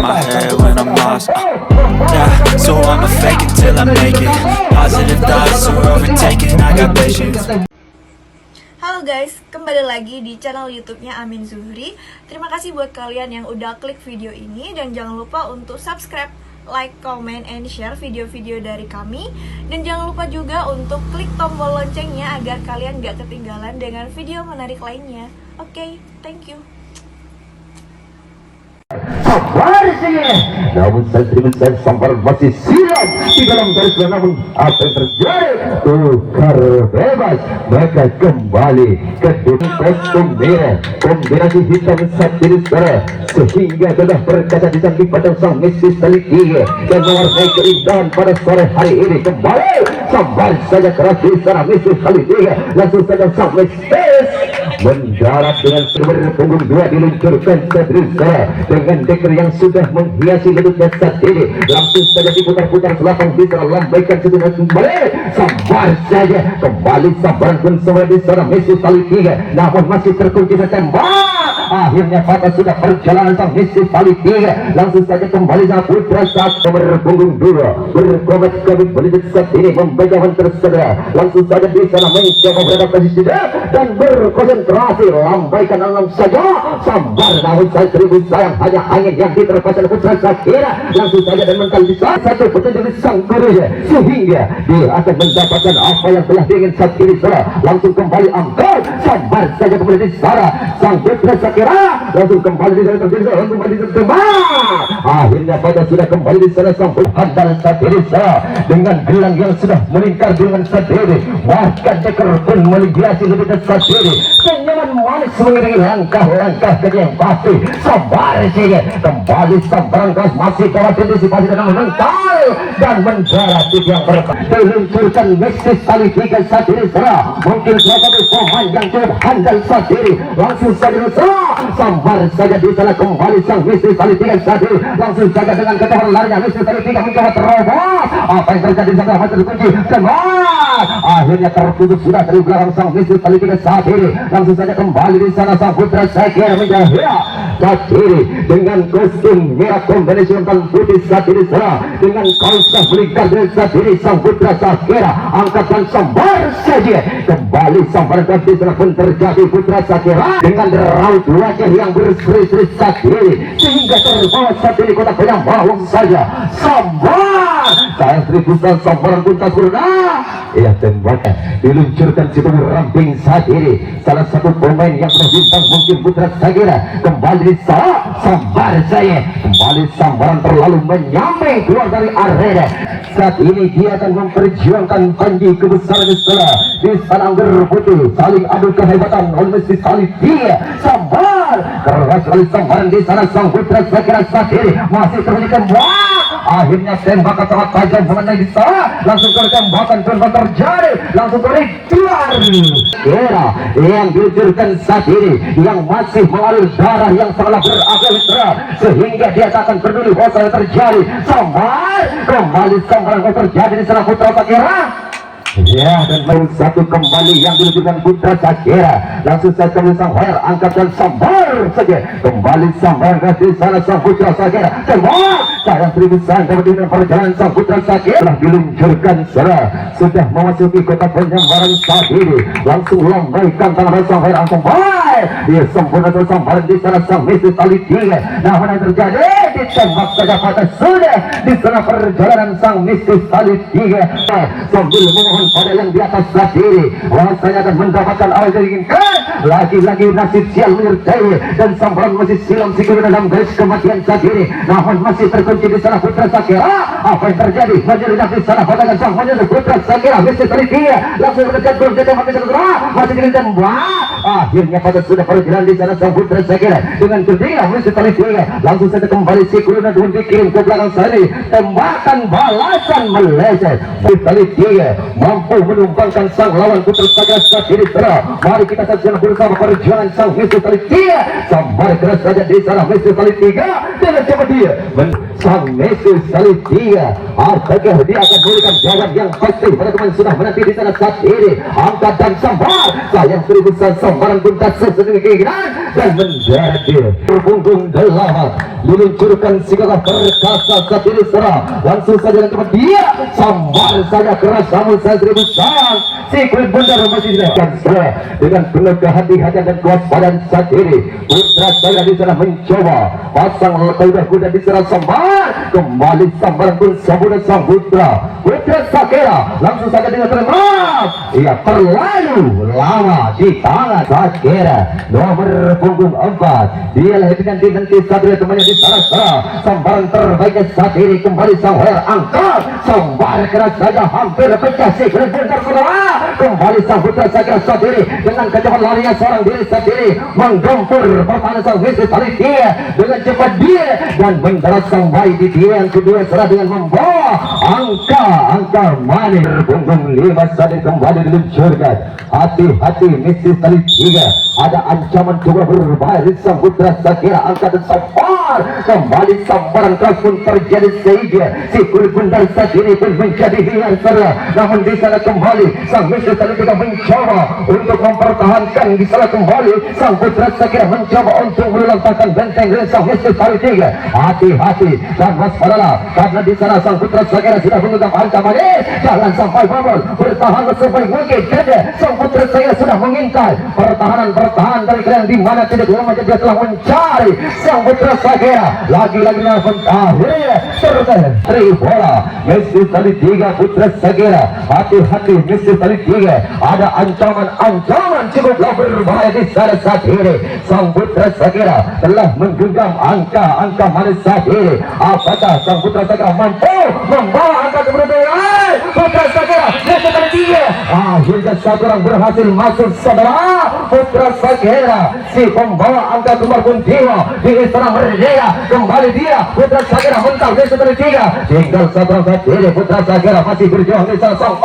my head when I'm lost. Yeah, so I'ma fake it till I make it. Positive thoughts are overtaken, I got patience. Halo guys, kembali lagi di channel YouTube-nya Amin Zuhri. Terima kasih buat kalian yang udah klik video ini, dan jangan lupa untuk subscribe, like, comment, and share video-video dari kami. Dan jangan lupa juga untuk klik tombol loncengnya agar kalian gak ketinggalan dengan video menarik lainnya. Oke, thank you. Namun saya sampai masih silam di dalam garis, namun apa yang terjadi? Tukar bebas, mereka kembali ke kostum merah, kombinasi hitam satiri sore, sehingga sudah berkaca di samping pada sang Messi Salitiga dan mewarnai keindahan pada sore hari ini. Kembali sambar saja keras di sana Messi Salitiga, langsung saja sang Messi mendarat dengan punggung dua, diluncurkan Sadrisa dengan deker yang sudah menghiasi lututnya saat ini. Langsung saja diputar-putar selapang bisa lambaikan sedunia kembali. Sabar saja, kembali sabaran pun semua di sana Messi Salitiga, namun masih terkunci tembak. Akhirnya pada sudah perjalanan sang Messi Salitiga, langsung saja kembali sang putra saat nomor punggung dua berkomet kami belidik saat ini membajawan tersedia. Langsung saja di sana mencoba beradaptasi dan berkonsentrasi, lambaikan alam saja. Sabar, namun saya seribu sayang hanya angin yang diterpasan putra Sakira. Langsung saja dan mental bisa satu petunjuk sang gurunya, sehingga dia akan mendapatkan apa yang telah diingin saat ini. Langsung kembali angkat, sabar saja kembali di sana sang putra Sakira, langsung kembali di sana terjadi, langsung kembali di sana. Akhirnya pada sudah kembali di sana sang handal Sakira dengan gelang yang sudah melingkar dengan sadiri, bahkan deker pun melihiasi lebih dari sadiri. Senyuman manis mengiringi langkah-langkah yang pasti. Sabar saja, kembali sabaran keras masih kawan antisipasi dan mental dan mendarat yang berbeda. Diluncurkan Messi Salitiga sadiri serah, mungkin suatu pemain yang cukup handal sadiri. Langsung saja sabar saja di sana kembali sang Messi Salitiga sadiri. Langsung saja dengan ketahuan larinya Messi Salitiga mencoba terobos. Apa yang terjadi di sana masih terkunci. Akhirnya tertutup sudah dari belakang sang Messi Salitiga sadiri. Langsung saja kembali di sana sang putra Sakira menjahit sadiri dengan kostum merah kombinasi hitam putih sadiri serah dengan kaos melingkar dari sadiri sang putra Sakira. Angkatan sambar saja kembali sambaran di sana pun terjadi putra Sakira dengan raut wajah yang berseri-seri sadiri sehingga terbawa sadiri kota Penyambawang saja. Sambar saya seribusan sambaran pun tak sempurna. Ia tembakan diluncurkan si ramping sadiri, salah satu pemain yang berbintang mungkin putra Sakira. Kembali di sana sambar saya, kembali sambaran terlalu menyamai keluar dari arena. Saat ini dia akan memperjuangkan panji kebesaran di sana. Di sana berbutuh saling adu kehebatan oleh Messi Salitiga. Sambar keras sekali sambaran di sana sang putra Sakira sadiri masih terbunyi tembak. Akhirnya tembakan sangat tajam mengenai di sana. Langsung ke tembakan terjadi, langsung keluar Sakira yang diluncurkan saat ini, yang masih mengalir darah yang sangat beragamitra sehingga dia tak akan peduli apa yang terjadi. Sambar kembali sambaran terjadi di sana putra Sakira. Ya, dan main satu kembali yang diluncurkan putra Sakira. Langsung saja kembali sang hoer angkatan sambar saja kembali sambar di sana sang putra Sakira. Tembak sayang seribu sayang dapat dengan perjalanan sang putra Sakira telah diluncurkan sudah memasuki kota Penyambaran saat ini. Langsung lambaikan tangan sang hoer angkatan sambar. Dia sempurna sambaran di sana sang Messi Salitiga. Namun yang terjadi ditembak saja pada sudah di sana perjalanan sang Messi Salitiga sambil memohon pada yang di atas sadiri rasanya akan mendapatkan apa yang diinginkan. Lagi-lagi nasib sial menyertai dan sambaran masih silam sikap dalam garis kematian sadiri, namun masih terkunci di sana putra Sakira. Apa yang terjadi? Menjerit di sana pada sang menjerit putra Sakira Messi Salitiga langsung mendekat berjaya mati segera masih dirindan. Akhirnya pada sudah perjalanan di sana sang putra Sakira dengan cerdik Messi Salitiga langsung saja kembali sikuluna dan dikirim ke belakang sana. Tembakan balasan meleset Messi Salitiga mampu menumbangkan sang lawan putra Sakira sadiri serah. Mari kita saksikan bersama perjuangan sang Messi Salitiga. Sambar keras saja di sana Messi Salitiga dengan cepat dia sang Messi Salitiga. Apakah dia akan memberikan jawaban yang pasti pada teman sudah menanti di sana saat ini. Angkat dan sambar sayang seribu sambaran pun tak sesuai dengan keinginan dan menjadi punggung 8 diluncur menimbulkan segala berkata sendiri serah. Langsung saja dengan cepat dia sambar saja keras namun saya seribu sayang si kulit bundar masih dilakukan dengan penuh kehati-hatian dan kewaspadaan sendiri. Putra saya di sana mencoba pasang kuda di sana sambar kembali sambaran pun sambutan sang putra Sakera langsung saja dengan terlemah. Ia terlalu lama di tangan Sakera nomor punggung 4. Dia lahirkan nanti Satria temannya di sana sambaran terbaiknya sendiri kembali sang her angkat sambar keras saja hampir pecah si kulit bundar kembali sang putra Sakera sendiri dengan kecepatan larinya seorang diri sendiri menggempur pertahanan sang Misi tali dia dengan cepat dia dan mendarat sang bayi di dia yang kedua serah dengan membawa angka manis punggung 5 saat kembali diluncurkan. Hati-hati Misi tali 3 ada ancaman coba berbahaya di sang putra Sakera angka dan sambar kembali sambaran keras pun terjadi sehingga si kulit bundar sendiri pun menjadi hilang serah. Namun di sana kembali sang Misi tali 3 mencoba untuk mempertahankan di sana kembali sang putra Sakera mencoba untuk melantangkan benteng dari sang Misi tali 3. Hati-hati dan waspadalah karena di sana sang putra Sakera sudah menggenggam ancaman jangan sampai bobol bertahan sebaik mungkin karena sang putra Sakera sudah mengintai pertahanan dari kalian di mana tidak lama dia telah mencari sang putra Sakera lagi-lagi akhirnya terkena bola Misi tali 3 putra Sakera. Hati-hati Misi tali 3 ada ancaman cukuplah berbahaya di sana saat ini. Sang putra Sakera telah menggenggam angka manis saat ini. Apakah sang putra Sakera mampu membawa angka keberuntungan putra Sakera Misi tali 3? Akhirnya satu orang berhasil masuk saudara putra Sakera si pembawa angka kembar pun jiwa di istana merdeka. Kembali dia putra Sakera mental Misi tali 3 tinggal satu orang saat ini. Putra Sakera masih berjuang di sana sang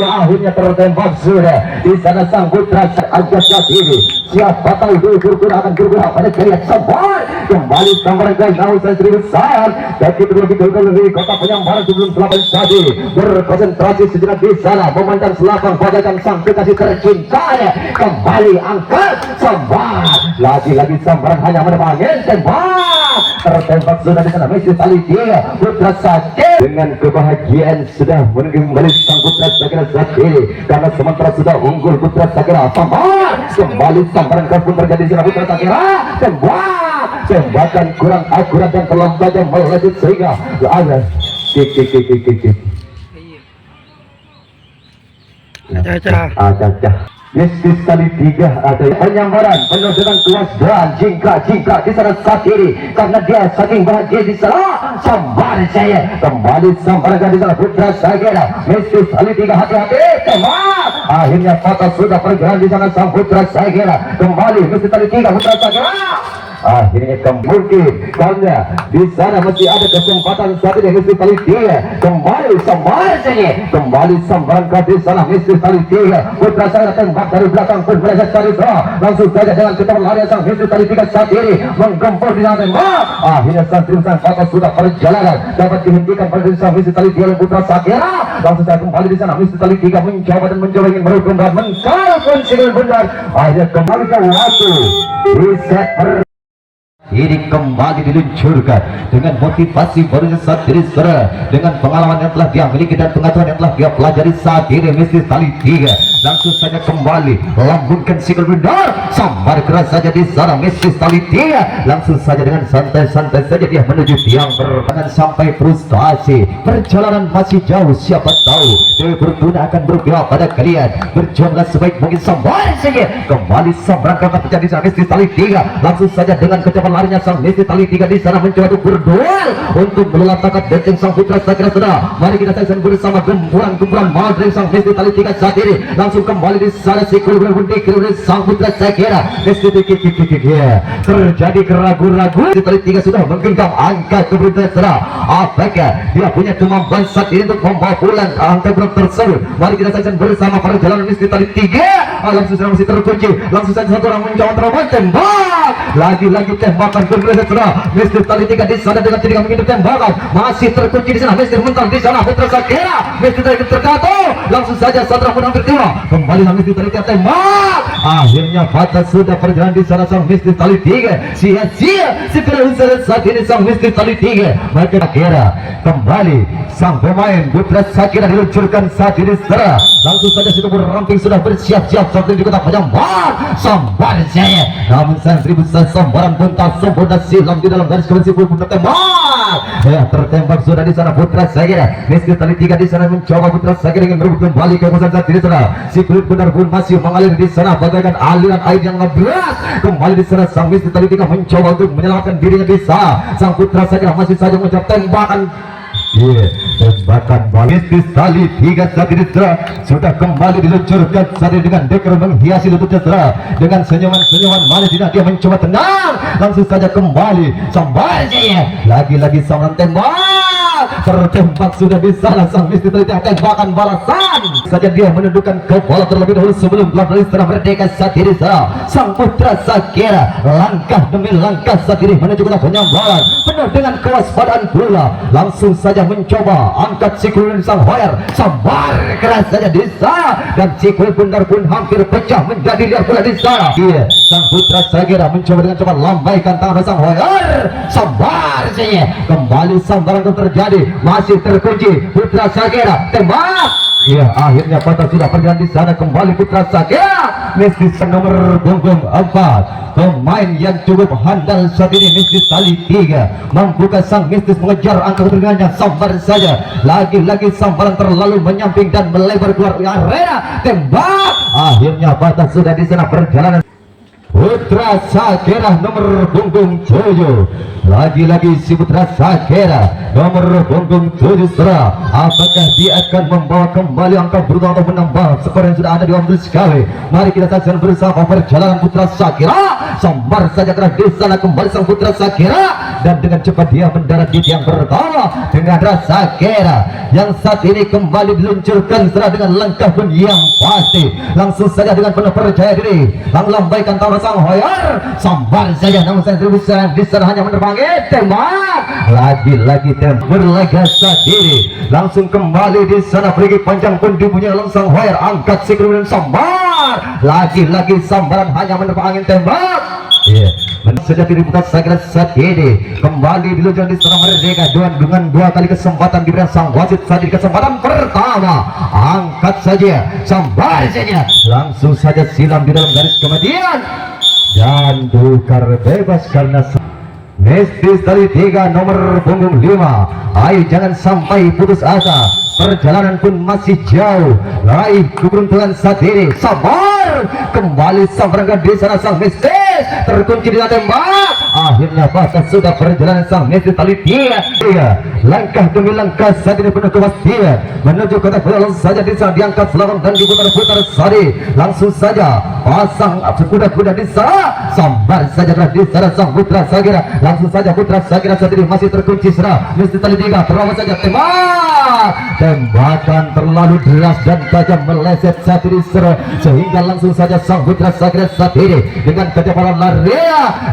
akhirnya tertembak sudah di sana sang putra Sakera saat ini. Siapa tahu berkurang akan berkurang pada kalian sabar kembali sambaran guys namun saya seribu sayang tapi terlebih dahulu dari kota Penyambaran sebelum selapang tadi berkonsentrasi sejenak di sana memandang selapang bagaikan sang kekasih tercintanya. Kembali angkat sambar lagi-lagi sambaran hanya menebangin tembak tertembak sudah di sana Misi tali 3 putra Sakera dengan kebahagiaan sudah kembali sang putra Sakera saat ini karena sementara sudah unggul putra Sakera. Sambar kembali sambaran pun terjadi di sana putra Sakera tembakan kurang akurat dan terlambatnya meleset sehingga ada Misi tali 3 ada penyambaran penuh dengan kewaspadaan jingkrak di sana saat ini karena dia saking bahagia di sana. Sambar saya kembali sambaran di sana putra Sakera Misi tali 3 hati-hati tembak akhirnya patah sudah perjalanan di sana sang putra Sakera. Kembali Misi tali 3 putra Sakera akhirnya mungkin karena di sana masih ada kesempatan saat ini. Misi tali 3 kembali sambaran saja kembali sambaran di sana Misi tali 3 putra Sakera tembak dari belakang pun berhasil dari sana langsung saja dengan kecepatan lari sang Misi tali 3 saat ini menggempur di sana tembak akhirnya sang patah sudah perjalanan dapat dihentikan pada sang Misi tali 3 putra Sakera. Langsung saja kembali di sana Misi tali 3 mencoba ingin merupakan dan mengkalahkan si kulit bundar. Akhirnya kembali ke waktu di set ini kembali diluncurkan dengan motivasi barunya saat diri saudara dengan pengalaman yang telah dia miliki dan pengetahuan yang telah dia pelajari saat ini. Misi tali 3 langsung saja kembali lambungkan si kulit bundar sambar keras saja di sana Misi tali 3 langsung saja dengan santai-santai saja dia menuju tiang berpangan sampai frustasi. Perjalanan masih jauh, siapa tahu Dewi Fortuna akan berpihak pada kalian. Berjuanglah sebaik mungkin sambar saja kembali sambaran kakak pecah di sana Misi tali 3 langsung saja dengan kecepatan larinya sang Misi tali 3 di sana mencoba untuk berduel untuk melantangkan benteng sang putra Sakera. Sudah mari kita saksikan bersama gempuran mal dari sang Misi tali 3 saat ini. Langsung kembali di sana si kulit bundar sang putra Sakera. Misi terjadi keraguan-raguan. Misi tali 3 sudah menggenggam angka keberuntungan. apakah dia punya kemampuan saat ini untuk membawa pulang angka berat tersebut? Mari kita saksikan bersama perjalanan misteri tali 3. Langsung saja masih terkunci, langsung saja satu orang mencoba terobosan tembak, lagi-lagi tembakan bergerak setelah misteri tali 3 di sana dengan tidak menghindar tembakan, masih terkunci di sana misteri mental di sana Putra Sakira, misteri tali terjatuh, langsung saja satu orang pun hampir tiba, kembali misteri tali 3 tembak, akhirnya batas sudah perjalanan di sana sang misteri tali 3, sia-sia segera usaha saat ini sang misteri tali 3, maka Sakira kembali sang pemain Putra Sakira diluncurkan saat ini setelah langsung saja situ ramping sudah bersiap-siap saat ini juga tak penyambar sambar saya, namun sang seribu sambaran pun tak sempurna silam di dalam garis kemisi pun tertembak, tertembak sudah di sana Putra Sakira, misteri tali 3 di sana mencoba Putra Sakira ingin merebut kembali ke posisi saat ini sana, si kulit benar pun masih mengalir di sana bagaikan aliran air yang ngeberas, kembali di sana sang misteri tali 3 mencoba untuk menyelamatkan dirinya bisa, sang Putra Sakira masih saja mencoba tembakan. Tembakan balistis tali 3 saat ini sudah kembali diluncurkan saat ini dengan dekor menghiasi lututnya dengan senyuman-senyuman manis dia mencoba tenang, langsung saja kembali sambalnya lagi-lagi sambaran tembak, tertembak sudah di sana sang misteri tali tembakan balasan saja dia menundukkan kepala terlebih dahulu sebelum keluar dari istana merdeka saat ini sang Putra Sakira langkah demi langkah saat ini menuju ke penyambaran penuh dengan kewaspadaan pula, langsung saja mencoba angkat sikul sang Hoyer sambar keras saja di sana dan sikul benar pun hampir pecah menjadi liar pula di sana. Sang Putra Sakira mencoba dengan cepat lambaikan tangan sang Hoyer sambar saja kembali sambaran itu terjadi masih terkunci Putra Sakira tembak. Akhirnya patah sudah perjalanan di sana kembali Putra Sakira misteri nomor punggung 4 pemain yang cukup handal saat ini misteri tali 3 membuka sang misteri mengejar angka ketergangan sambar saja lagi-lagi sambaran terlalu menyamping dan melebar keluar arena tembak, akhirnya patah sudah di sana perjalanan Putra Sakira nomor punggung 7, lagi-lagi si Putra Sakira nomor punggung 7 apakah dia akan membawa kembali angka berubah atau menambah skor yang sudah ada di ambil sekali. Mari kita saksikan bersama perjalanan Putra Sakira, sambar saja keras di sana kembali sang Putra Sakira dan dengan cepat dia mendarat di tiang pertama dengan Putra Sakira yang saat ini kembali diluncurkan setelah dengan langkah pun yang pasti, langsung saja dengan penuh percaya diri lambaikan tangan sang Hoyer sambar saja, namun saya di sana hanya menerbangi tembak, lagi-lagi tembak berlega saat ini langsung kembali di sana pergi panjang pun dipunyai langsung Hoyer angkat sikul dan sambar, lagi-lagi sambaran hanya menerpa angin tembak. Sejak diri Putra Sakira saat ini kembali diluncurkan di sana merdeka dengan 2 kali kesempatan diberikan sang wasit saat di kesempatan pertama angkat saja sambar saja langsung saja silam di dalam garis kematian dan tukar bebas karena misteri tali 3 nomor punggung 5. Ayo jangan sampai putus asa, perjalanan pun masih jauh, raih keberuntungan saat ini, sabar kembali sambaran di sana sang misteri terkunci di tembak, akhirnya batas sudah perjalanan sang misteri tali 3 langkah demi langkah saat ini penuh kepastian menuju kota pulau saja di sana diangkat selawang dan diputar-putar sari, langsung saja pasang kuda-kuda di sana sambar saja di sana sang Putra Sakira, langsung saja Putra Sakira saat ini masih terkunci sana misteri tali 3 terawat saja tembak, tembakan terlalu deras dan tajam meleset saat ini sehingga langsung saja sang Putra Sakira saat ini dengan kecepatan lari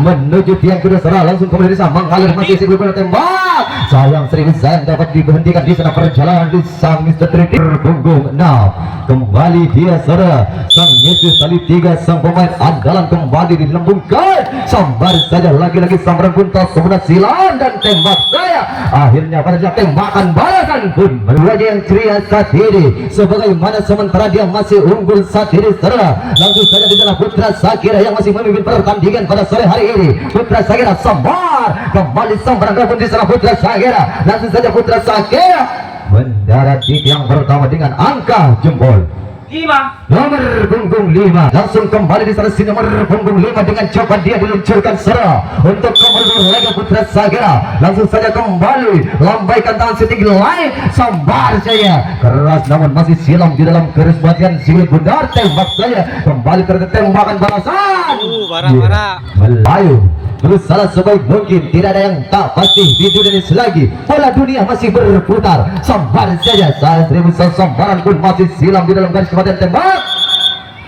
menuju tiang kedua serah langsung kembali di sana mengalir masih sebelum tembak, sayang seribu sayang dapat diberhentikan di sana perjalanan di sang misteri punggung 6 kembali dia serah sang misteri tali 3 sang pemain andalan kembali dilembungkan sambar saja lagi-lagi sambaran pun tak sempurna silam dan tembak saya, akhirnya pada tembakan balasan pun menurut yang ceria saat ini sebagaimana sementara dia masih unggul saat ini serah langsung saja di sana Putra Sakira yang masih memimpin pertandingan pada sore hari ini. Putra Sakira sambar kembali sambaran pun di sana Putra Sakira, langsung saja Putra Sakira mendarat di tiang pertama dengan angka jempol 5 nomor punggung 5, langsung kembali di sana si nomor punggung 5 dengan cepat dia diluncurkan serah untuk kembali lega Putra Sakira, langsung saja kembali lambaikan tangan setinggi langit sambar saya keras namun masih silam di dalam garis bagian siwil bundar tembak saya kembali tertembakan balasan barang-barang Melayu berusaha sebaik mungkin. Tidak ada yang tak pasti di dunia ini selagi bola dunia masih berputar. Sambar saja saat Remusa sambaran pun masih silam di dalam garis kematian tembak.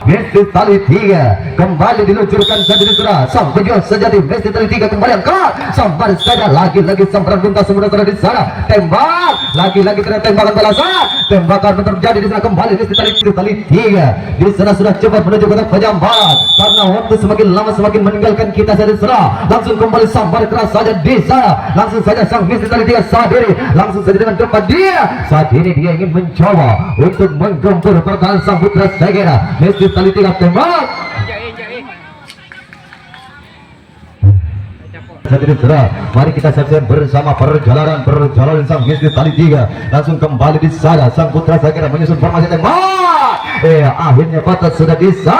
Messi tali 3 kembali diluncurkan saja di sana. Sang pejuang sejati Messi tali 3 kembali angkat. Sambar saja lagi-lagi sambaran buntas semua di sana. Tembak lagi-lagi ternyata tembakan balasan. Tembakan terjadi di sana kembali Messi tali 3 di sana sudah cepat menuju kotak penjambaran karena waktu semakin lama semakin meninggalkan kita saja di sana. Langsung kembali sambar keras saja di sana. Langsung saja sang Messi tali 3 saat ini langsung saja dengan depan dia. Saat ini dia ingin mencoba untuk menggempur pertahanan sang Putra Sagera. Messi tali 3 tembak. Saat ini mari kita saksikan bersama perjalanan sang Messi tali 3. Langsung kembali di sana sang Putra Sagera menyusun formasi tembak. Akhirnya batas sudah bisa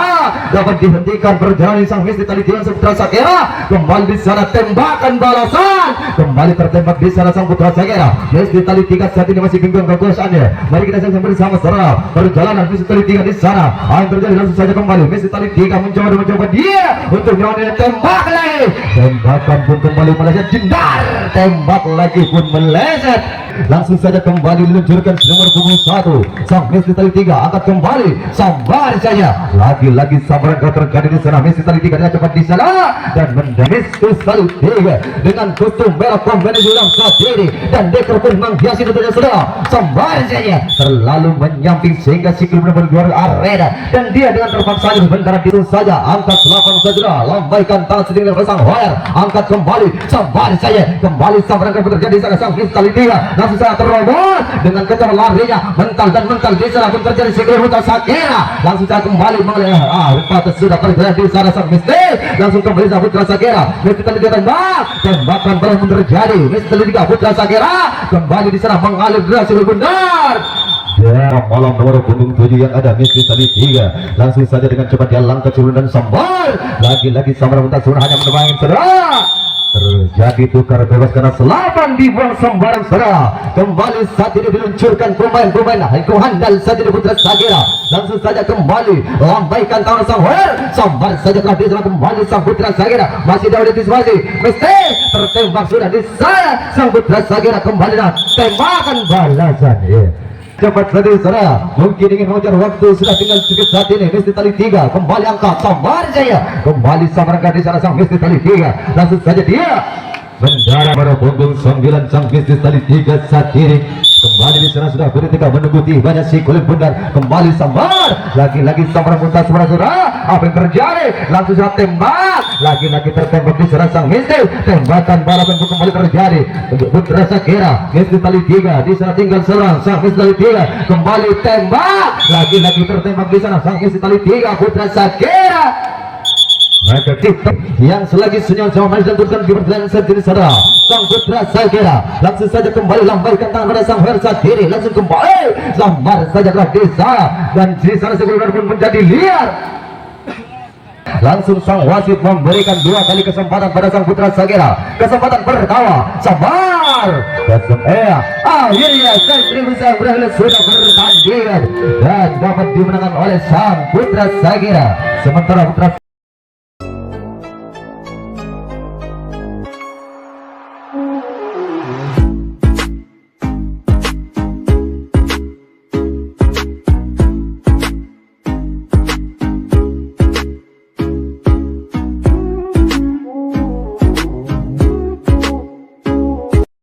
dapat dihentikan perjalanan sang Messi tali 3 sang Putra Sagera. Kembali di sana tembakan balasan. Kembali tertembak di sana sang Putra Sagera. Messi tali 3 saat ini masih genggam kekuasaannya. Mari kita saksikan bersama perjalanan Messi tali 3 di sana. Yang terjadi langsung saja kembali Messi tali 3 mencoba dia untuk melawan tembak lagi. Tembakan pun kembali meleset jendar. Tembak lagi pun meleset. Langsung saja kembali diluncurkan nomor punggung 1 sang Messi tali 3 angkat kembali. Sabar saja lagi-lagi sabaran kau terjadi di sana. Messi tali 3 dia cepat di sana dan Messi tali 3 dengan kostum merah kombinasi dalam saat ini dan dekor pun menghiasi tentunya sudah. Sabar saja terlalu menyamping sehingga sikil benar-benar keluar arena dan dia dengan terpaksa sebentar itu saja angkat 8 saja lambaikan tangan sedikit pasang wire angkat kembali. Sabar saja kembali sabaran kau terjadi di sana sang Messi tali 3 langsung saja terobos dengan kejar larinya mental dan mental di sana pun terjadi sikil Putra Sagera. Langsung saja kembali mengalih batas sudah terjadi di sana sang Messi. Langsung kembali sang Putra Sagera. Messi tali 3 tembak. Tembakan balas pun terjadi. Messi tali 3 Putra Sagera kembali di sana mengalir derasi benar. Ya, malam nomor punggung 7 yang ada Messi tali 3 langsung saja dengan cepat dia langkah turun dan sambar. Lagi-lagi sambar mental turun hanya menerbangin saudara. Terjadi tukar bebas karena selapan dibuang sembarang saudara. Kembali saat ini diluncurkan pemain-pemain Haiko handal saja di Putra Sagera. Langsung saja kembali lambaikan tangan sang Wer. Sambar saja telah di sana kembali sang Putra Sagera. Masih dalam antisipasi Messi tertembak sudah di sana sang Putra Sagera kembali dan tembakan balasan. Cepat saja saudara, mungkin ingin mengejar waktu sudah tinggal sedikit saat ini. Messi tali 3 kembali angkat sambar jaya kembali sambar di sana sang Messi tali 3 langsung saja dia mendarat pada punggung 9 sang Messi tali 3 saat ini kembali di sana sudah berhenti menunggu tibanya si kulit bundar. Kembali sambar lagi-lagi sambar muntah saudara. Apa yang terjadi langsung saja tembak lagi-lagi tertembak di sana sang Messi. Tembakan balapan pun kembali terjadi untuk Putra Sagera. Messi tali 3 di sana tinggal serang sang Messi tali 3 kembali tembak lagi-lagi tertembak di sana sang Messi tali 3 Putra Sagera. Maka kita yang selagi senyum sama manis dan turkan di perjalanan sendiri saudara sang Putra Sagera langsung saja kembali lambaikan tangan pada sang Versa diri langsung kembali sambar saja ke desa dan di sana sebenarnya pun menjadi liar. Langsung sang wasit memberikan 2 kali kesempatan pada sang Putra Sagera. Kesempatan pertama sabar akhirnya sang Tribusa berhasil sudah bertandingan dan dapat dimenangkan oleh sang Putra Sagera. Sementara Putra